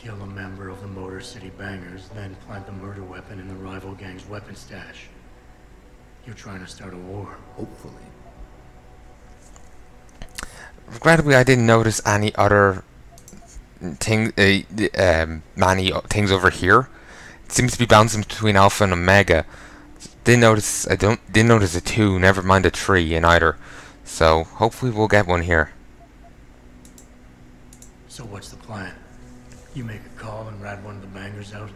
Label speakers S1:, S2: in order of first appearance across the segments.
S1: kill a member of the Motor City Bangers, then plant the murder weapon in the rival gang's weapon stash. You're trying to start a war.
S2: Hopefully.
S3: Regrettably, I didn't notice any other many things over here. It seems to be bouncing between Alpha and Omega. Didn't notice a 2, never mind a 3 in either. So hopefully we'll get one here.
S1: So what's the plan? You make a call and rat one of the bangers out,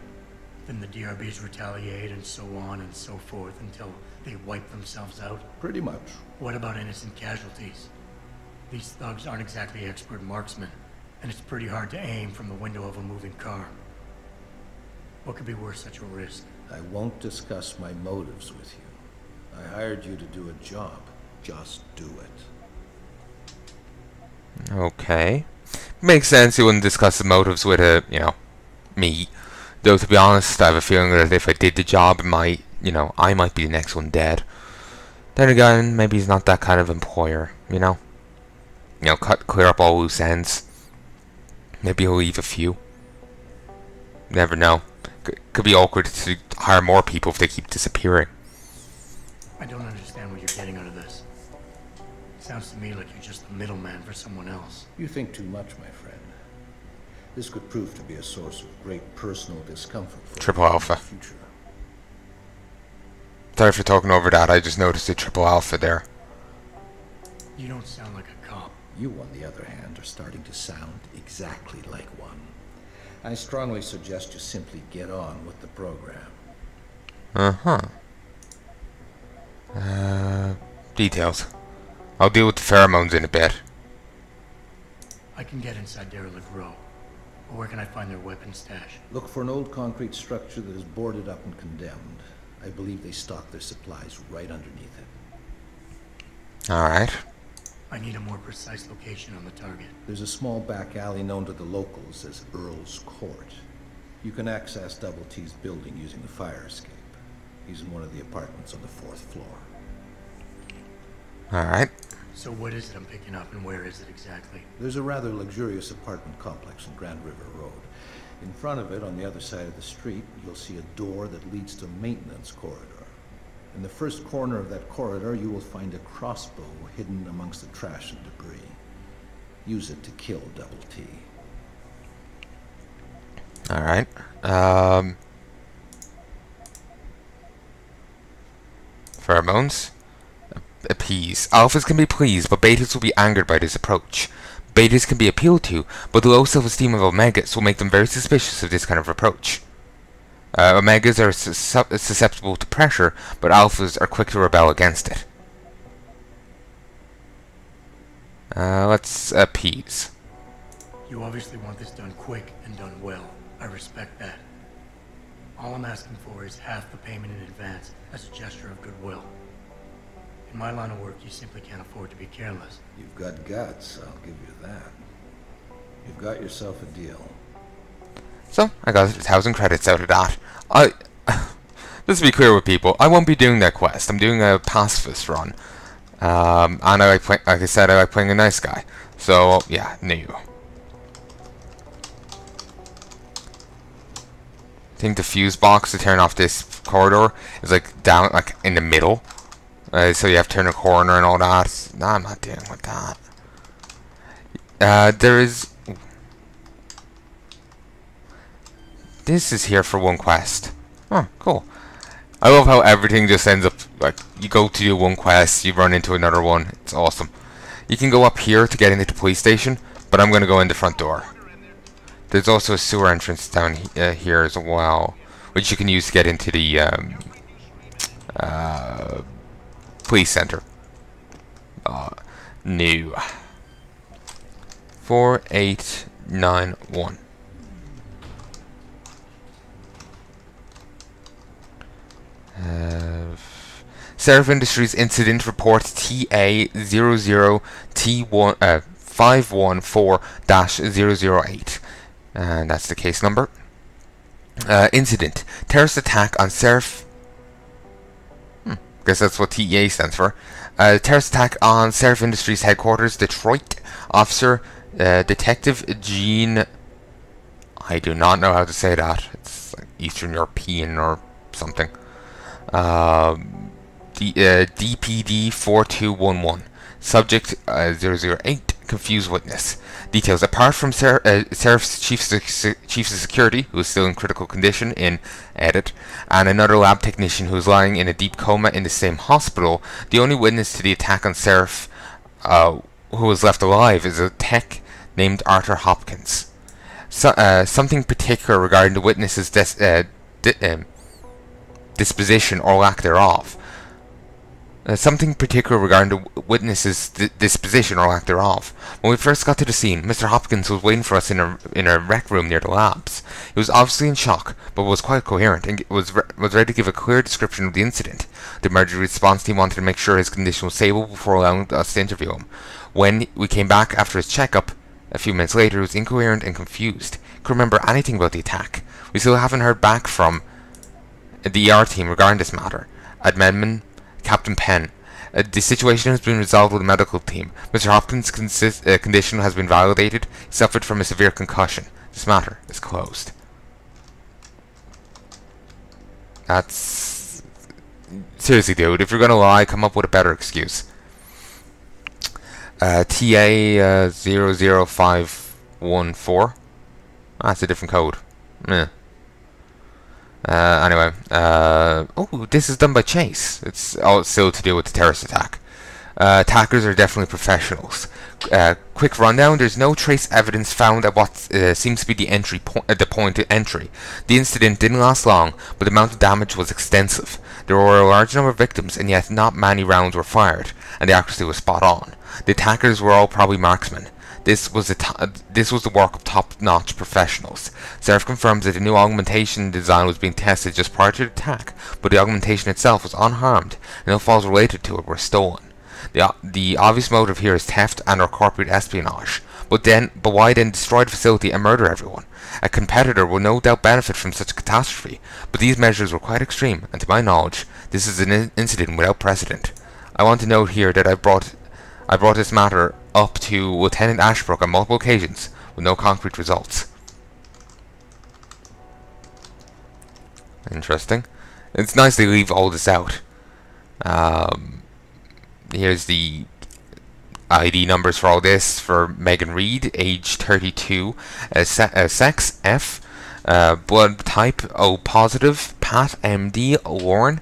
S1: then the DRBs retaliate and so on and so forth until they wipe themselves out?
S2: Pretty much.
S1: What about innocent casualties? These thugs aren't exactly expert marksmen, and it's pretty hard to aim from the window of a moving car. What could be worth such a risk?
S2: I won't discuss my motives with you. I hired you to do a job. Just do it.
S3: Okay. Makes sense you wouldn't discuss the motives with me. Though to be honest, I have a feeling that if I did the job, I might be the next one dead. Then again, maybe he's not that kind of employer, clear up all loose ends. Maybe he'll leave a few. Never know. Could be awkward to hire more people if they keep disappearing.
S1: I don't understand what you're getting out of this. Sounds to me like you're just the middleman for someone else.
S2: You think too much, my friend. This could prove to be a source of great personal discomfort for
S3: Triple
S2: you
S3: Alpha.
S2: in the future.
S3: Sorry for talking over that, I just noticed a Triple Alpha there.
S1: You don't sound like a cop.
S2: You, on the other hand, are starting to sound exactly like one. I strongly suggest you simply get on with the program.
S3: Details. I'll deal with the pheromones in a bit.
S1: I can get inside Derelict Row. But where can I find their weapon stash?
S2: Look for an old concrete structure that is boarded up and condemned. I believe they stock their supplies right underneath it.
S3: Alright.
S1: I need a more precise location on the target.
S2: There's a small back alley known to the locals as Earl's Court. You can access Double T's building using the fire escape. He's in one of the apartments on the 4th floor.
S3: Alright.
S1: So what is it I'm picking up and where is it exactly?
S2: There's a rather luxurious apartment complex on Grand River Road. In front of it, on the other side of the street, you'll see a door that leads to a maintenance corridor. In the first corner of that corridor, you will find a crossbow hidden amongst the trash and debris. Use it to kill Double T.
S3: Alright. Pheromones. Appease. Alphas can be pleased, but betas will be angered by this approach. Betas can be appealed to, but the low self-esteem of omegas will make them very suspicious of this kind of approach. Omegas are susceptible to pressure, but alphas are quick to rebel against it. Let's appease.
S1: You obviously want this done quick and done well. I respect that. All I'm asking for is half the payment in advance as a gesture of goodwill. In my line of work, you simply can't afford to be careless.
S2: You've got guts, I'll give you that. You've got yourself a deal.
S3: So, I got 1,000 credits out of that. Let's be clear with people, I won't be doing that quest. I'm doing a pacifist run. And like I said, I like playing a nice guy. So, yeah, new. I think the fuse box to turn off this corridor is like down, like in the middle. So you have to turn a corner and all that. No, I'm not dealing with that. There is... This is here for one quest. Oh, cool. I love how everything just ends up, like, you go to do one quest, you run into another one. It's awesome. You can go up here to get into the police station, but I'm going to go in the front door. There's also a sewer entrance down here as well, which you can use to get into the police center. New. 4891. Seraph Industries Incident Report TA00T514-008. And that's the case number. Incident. Terrorist attack on Seraph... guess that's what TEA stands for. Terrorist attack on Seraph Industries headquarters, Detroit. Officer Detective Gene I do not know how to say that. It's like Eastern European or something. DPD 4211. Subject 008. Confused witness. Details. Apart from Sheriff's Chief of Security, who is still in critical condition in edit, and another lab technician who is lying in a deep coma in the same hospital, the only witness to the attack on Sheriff who was left alive is a tech named Arthur Hopkins. Something particular regarding the witness's disposition or lack thereof. Something particular regarding the witness's disposition or lack thereof. When we first got to the scene, Mr. Hopkins was waiting for us in a rec room near the labs. He was obviously in shock, but was quite coherent and was ready to give a clear description of the incident. The emergency response team wanted to make sure his condition was stable before allowing us to interview him. When we came back after his checkup, a few minutes later, he was incoherent and confused. He couldn't remember anything about the attack. We still haven't heard back from the ER team regarding this matter. Admin Captain Penn. The situation has been resolved with the medical team. Mr. Hopkins' condition has been validated. He suffered from a severe concussion. This matter is closed. That's... Seriously, dude, if you're gonna lie, come up with a better excuse. TA 00514. That's a different code. Anyway, oh, this is done by Chase. It's all still to do with the terrorist attack. Attackers are definitely professionals. Quick rundown: there's no trace evidence found at what seems to be the point of entry. The incident didn't last long, but the amount of damage was extensive. There were a large number of victims, and yet not many rounds were fired, and the accuracy was spot on. The attackers were all probably marksmen. This was the work of top-notch professionals. Sheriff confirms that the new augmentation design was being tested just prior to the attack, but the augmentation itself was unharmed, and no files related to it were stolen. The obvious motive here is theft and/or corporate espionage. But why then destroy the facility and murder everyone? A competitor will no doubt benefit from such a catastrophe, but these measures were quite extreme, and to my knowledge, this is an incident without precedent. I want to note here that I brought this matter up to Lieutenant Ashbrook on multiple occasions, with no concrete results. Interesting. It's nice they leave all this out. Here's the ID numbers for all this. For Megan Reed, age 32, sex F, blood type O positive, Pat MD, Lauren.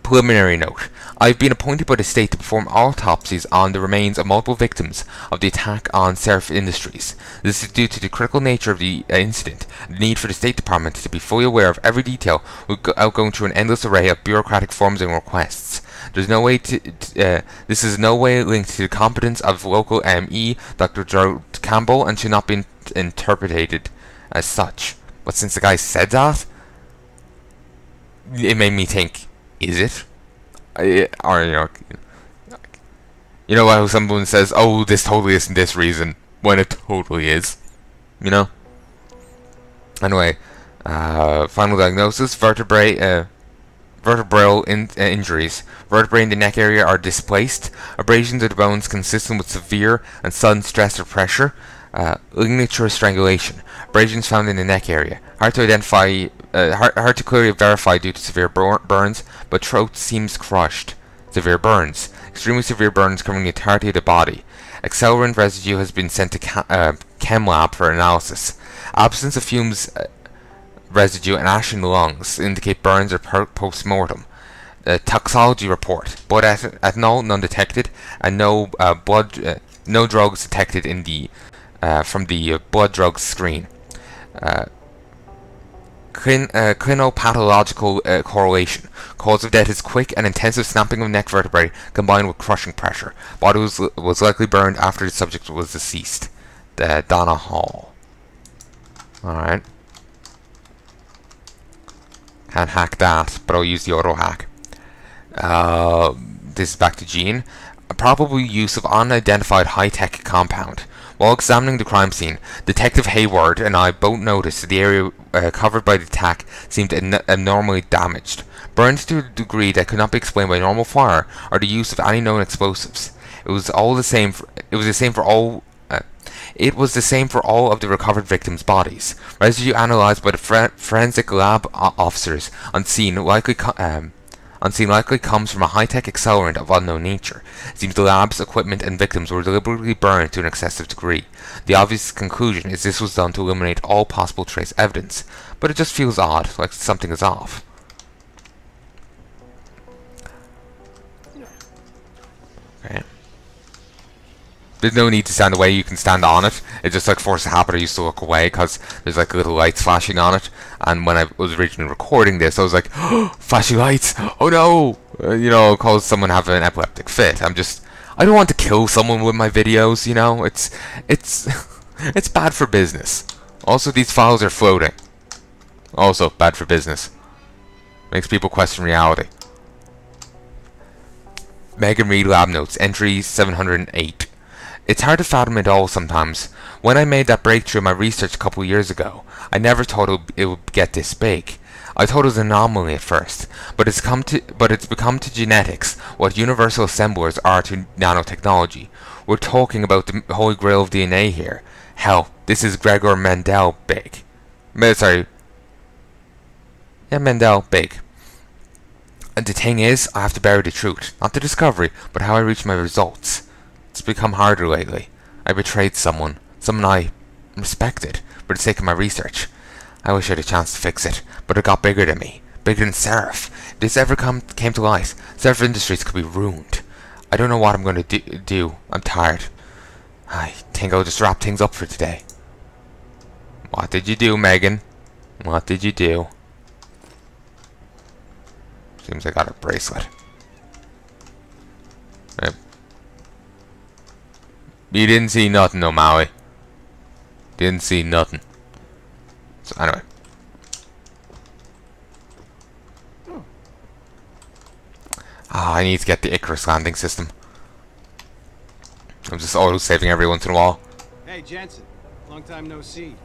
S3: Preliminary note: I've been appointed by the state to perform autopsies on the remains of multiple victims of the attack on Surf Industries. This is due to the critical nature of the incident, and the need for the State Department to be fully aware of every detail without going through an endless array of bureaucratic forms and requests. There's no way this is no way linked to the competence of local ME, Dr. Joe Campbell, and should not be interpreted as such. But since the guy said that, it made me think, is it? Or, you know how someone says, oh, this totally isn't this reason, when it totally is, you know? Anyway, final diagnosis: vertebral injuries. Vertebrae in the neck area are displaced. Abrasions of the bones consistent with severe and sudden stress or pressure. Lignature strangulation. Abrasions found in the neck area. Hard to identify. Hard to clearly verify due to severe burns, but throat seems crushed. Severe burns. Extremely severe burns covering the entirety of the body. Accelerant residue has been sent to chem lab for analysis. Absence of fumes residue and ash in the lungs indicate burns or post-mortem. Toxology report: blood ethanol none detected, and no drugs detected in the from the blood drugs screen. Clinopathological correlation: cause of death is quick and intensive snapping of neck vertebrae combined with crushing pressure. Body was likely burned after the subject was deceased. Donna Hall. Alright. Can't hack that, but I'll use the auto hack. This is back to Jean. A probable use of unidentified high-tech compound. While examining the crime scene, Detective Hayward and I both noticed that the area covered by the attack seemed abnormally damaged. Burns to a degree that could not be explained by normal fire or the use of any known explosives. It was the same for all It was the same for all of the recovered victims' bodies. Residue analysed by the forensic lab officers on scene likely comes from a high-tech accelerant of unknown nature. It seems the lab's equipment and victims were deliberately burned to an excessive degree. The obvious conclusion is this was done to eliminate all possible trace evidence, but it just feels odd, like something is off. Okay. There's no need to stand away, you can stand on it. It just like forces habit, I used to look away because there's like little lights flashing on it. And when I was originally recording this, I was like, oh, flashing lights, oh no! You know, cause someone have an epileptic fit. I don't want to kill someone with my videos, you know? It's it's bad for business. Also, these files are floating. Also, bad for business. Makes people question reality. Megan Reed Lab Notes, entry 708. It's hard to fathom it all sometimes. When I made that breakthrough in my research a couple of years ago, I never thought it would get this big. I thought it was an anomaly at first, but it's become to genetics what universal assemblers are to nanotechnology. We're talking about the holy grail of DNA here. Hell, this is Gregor Mendel big. Mendel big. And the thing is, I have to bury the truth. Not the discovery, but how I reach my results. It's become harder lately. I betrayed someone I respected, for the sake of my research. I wish I had a chance to fix it, but it got bigger than me. Bigger than Seraph. If this ever came to light, Seraph Industries could be ruined. I don't know what I'm going to do. I'm tired. I think I'll just wrap things up for today. What did you do, Megan? What did you do? Seems I got a bracelet. You didn't see nothing, no, Maui. Didn't see nothing. So, anyway. I need to get the Icarus landing system. I'm just auto-saving every once in a while.
S4: Hey, Jensen. Long time no see.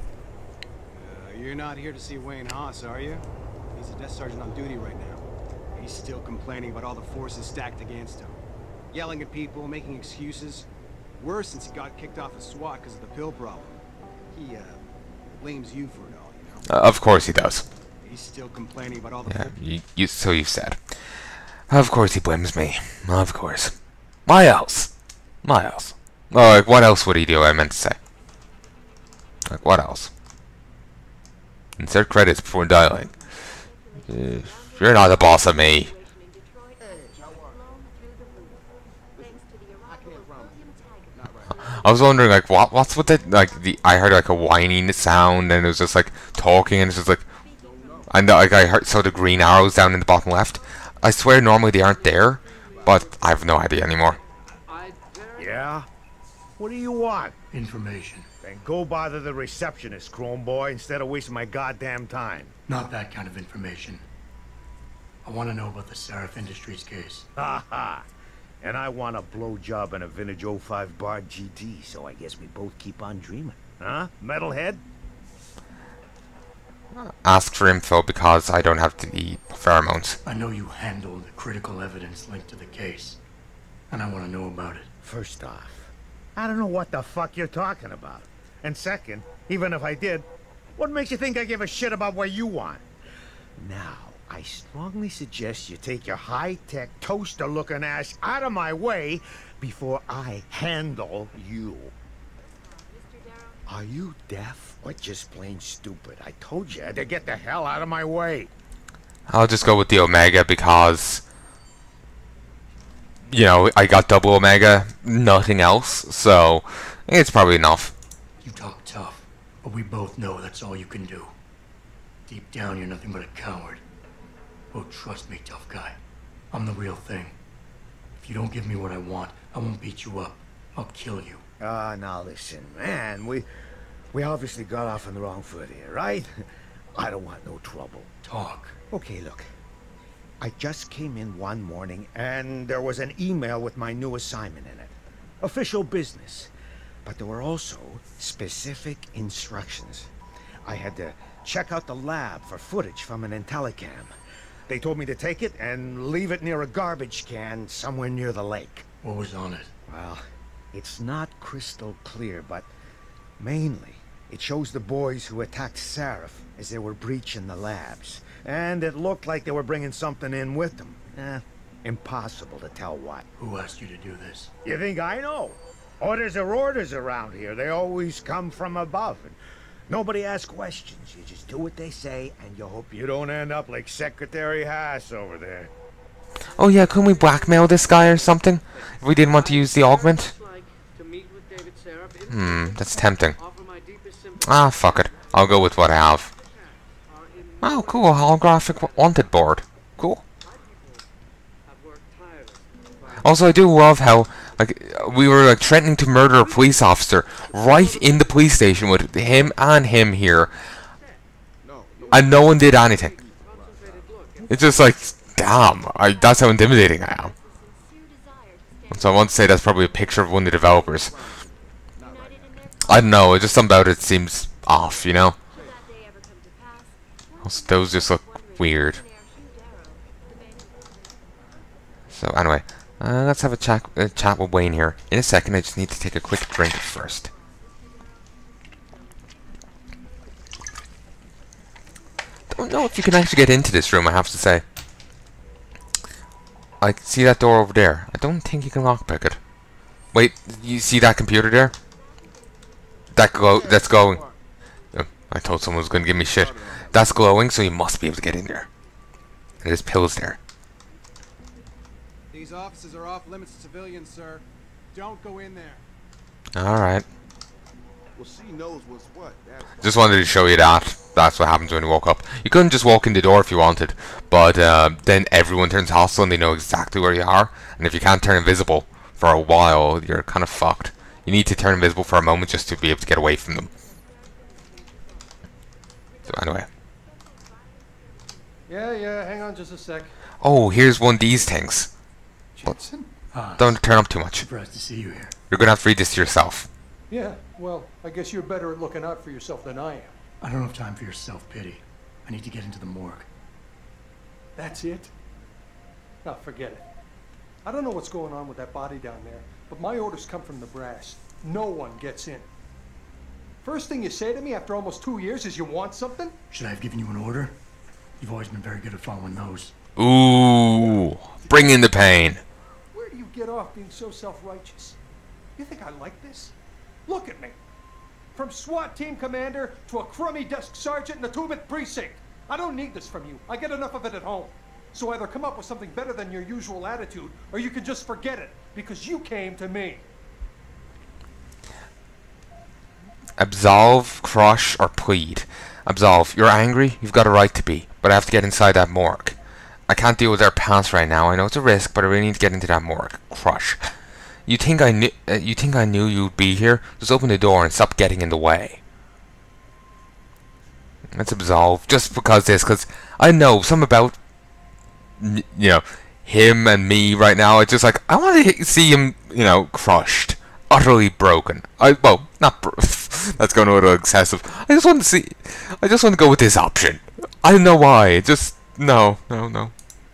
S4: You're not here to see Wayne Haas, are you? He's a desk sergeant on duty right now. He's still complaining about all the forces stacked against him. Yelling at people, making excuses. Worse since he got kicked off of SWAT because of the pill problem. He, blames you for it all, you know?
S3: Of course he does.
S4: He's still complaining about all the...
S3: Yeah, so you've said. Of course he blames me. Of course. Why else? Why else? Oh, like, what else would he do, I meant to say. Like, what else? Insert credits before dialing. You're not the boss of me. I was wondering, like, what's with that, like, I heard, like, a whining sound, and it was just, like, talking, and it's just, like, and, like, saw the green arrows down in the bottom left. I swear normally they aren't there, but I have no idea anymore.
S5: Yeah? What do you want?
S1: Information.
S5: Then go bother the receptionist, Chrome Boy, instead of wasting my goddamn time.
S1: Not that kind of information. I want to know about the Seraph Industries case.
S5: Ha ha! And I want a blowjob and a vintage 05 bar GT, so I guess we both keep on dreaming. Huh, metalhead?
S3: Ask for info because I don't have the pheromones.
S1: I know you handled the critical evidence linked to the case, and I want to know about it.
S5: First off, I don't know what the fuck you're talking about. And second, even if I did, what makes you think I give a shit about what you want? Now, I strongly suggest you take your high-tech, toaster-looking ass out of my way before I handle you. Are you deaf or just plain stupid? I told you to get the hell out of my way.
S3: I'll just go with the Omega because, you know, I got double Omega, nothing else, so I think it's probably enough.
S1: You talk tough, but we both know that's all you can do. Deep down, you're nothing but a coward. Oh, trust me, tough guy. I'm the real thing. If you don't give me what I want, I won't beat you up. I'll kill you.
S5: Now listen, man. We obviously got off on the wrong foot here, right? I don't want no trouble.
S1: Talk.
S5: Okay, look. I just came in one morning, and there was an email with my new assignment in it. Official business. But there were also specific instructions. I had to check out the lab for footage from an IntelliCam. They told me to take it and leave it near a garbage can somewhere near the lake.
S1: What was on it?
S5: Well, it's not crystal clear, but Mainly, it shows the boys who attacked Seraph as they were breaching the labs. And it looked like they were bringing something in with them. Impossible to tell what.
S1: Who asked you to do this?
S5: You think I know? Orders are orders around here. They always come from above. And nobody asks questions. You just do what they say, and you hope you don't end up like Secretary Haas over there.
S3: Oh yeah, couldn't we blackmail this guy or something? If we didn't want to use the augment? That's tempting. Ah, fuck it. I'll go with what I have. Oh, cool. Holographic wanted board. Cool. Also, I do love how, like, we were, like, threatening to murder a police officer right in the police station with him and him here. And no one did anything. It's just like, damn, that's how intimidating I am. So I want to say that's probably a picture of one of the developers. I don't know, just something about it seems off, you know? Also, those just look weird. So anyway, let's have a chat with Wayne here. In a second, I just need to take a quick drink first. Don't know if you can actually get into this room, I have to say. I see that door over there. I don't think you can lockpick it. Wait, you see that computer there? That's glowing. Oh, I told someone was going to give me shit. That's glowing, so you must be able to get in there. There's pills there.
S4: These offices are off limits to civilians, sir. Don't go in there.
S3: Alright.
S6: Well, she knows what's what.
S3: Just wanted to show you that. That's what happens when you woke up. You couldn't just walk in the door if you wanted, but then everyone turns hostile and they know exactly where you are. And if you can't turn invisible for a while, you're kind of fucked. You need to turn invisible for a moment just to be able to get away from them. So anyway.
S7: Yeah, hang on just a sec.
S3: Oh, here's one of these things.
S6: Jensen?
S3: Don't turn up too much.
S1: Surprised to see you here.
S3: You're gonna have to read this to yourself.
S7: Yeah, well, I guess you're better at looking out for yourself than I am.
S1: I don't have time for your self-pity. I need to get into the morgue.
S7: That's it? Now, forget it. I don't know what's going on with that body down there, but my orders come from the brass. No one gets in. First thing you say to me after almost 2 years is you want something?
S1: Should I have given you an order? You've always been very good at following those.
S3: Ooh, bring in the pain.
S7: Where do you get off being so self-righteous? You think I like this? Look at me. From SWAT team commander to a crummy desk sergeant in the 2-bit precinct. I don't need this from you. I get enough of it at home. So either come up with something better than your usual attitude, or you can just forget it, because you came to me.
S3: Absolve, crush, or plead. Absolve. You're angry. You've got a right to be. But I have to get inside that morgue. I can't deal with their past right now. I know it's a risk, but I really need to get into that morgue. Crush. You think I knew you'd be here? Just open the door and stop getting in the way. Let's absolve. Just because I know something about, you know, him and me right now. It's just like, I want to see him, you know, crushed. Utterly broken. Well, not that's going a little excessive. I just want to go with this option. I don't know why. Just, no.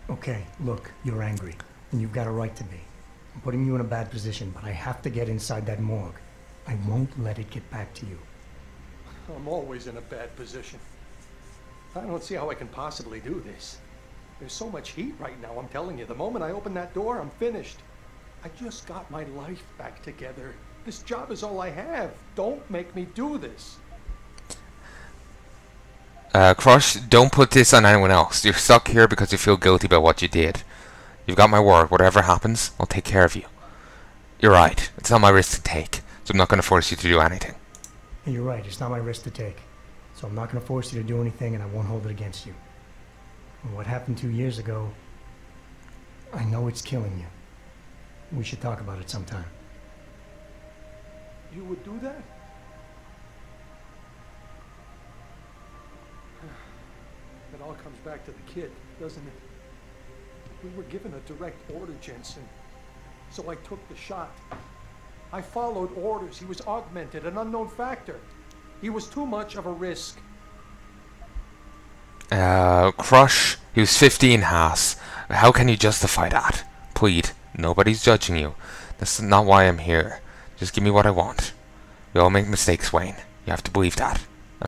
S1: Okay, look, you're angry, and you've got a right to be. I'm putting you in a bad position, but I have to get inside that morgue. I won't let it get back to you.
S7: I'm always in a bad position. I don't see how I can possibly do this. There's so much heat right now, I'm telling you. The moment I open that door, I'm finished. I just got my life back together. This job is all I have. Don't make me do this.
S3: Crush, don't put this on anyone else. You're stuck here because you feel guilty about what you did. You've got my word. Whatever happens, I'll take care of you. You're right. It's not my risk to take, so I'm not going to force you to do anything.
S1: You're right. It's not my risk to take. So I'm not going to force you to do anything, and I won't hold it against you. And what happened 2 years ago, I know it's killing you. We should talk about it sometime.
S7: You would do that? It all comes back to the kid, doesn't it? We were given a direct order, Jensen. So I took the shot. I followed orders. He was augmented, an unknown factor. He was too much of a risk.
S3: Crush, he was 15, Haas. How can you justify that? Plead. Nobody's judging you. That's not why I'm here. Just give me what I want. We all make mistakes, Wayne. You have to believe that.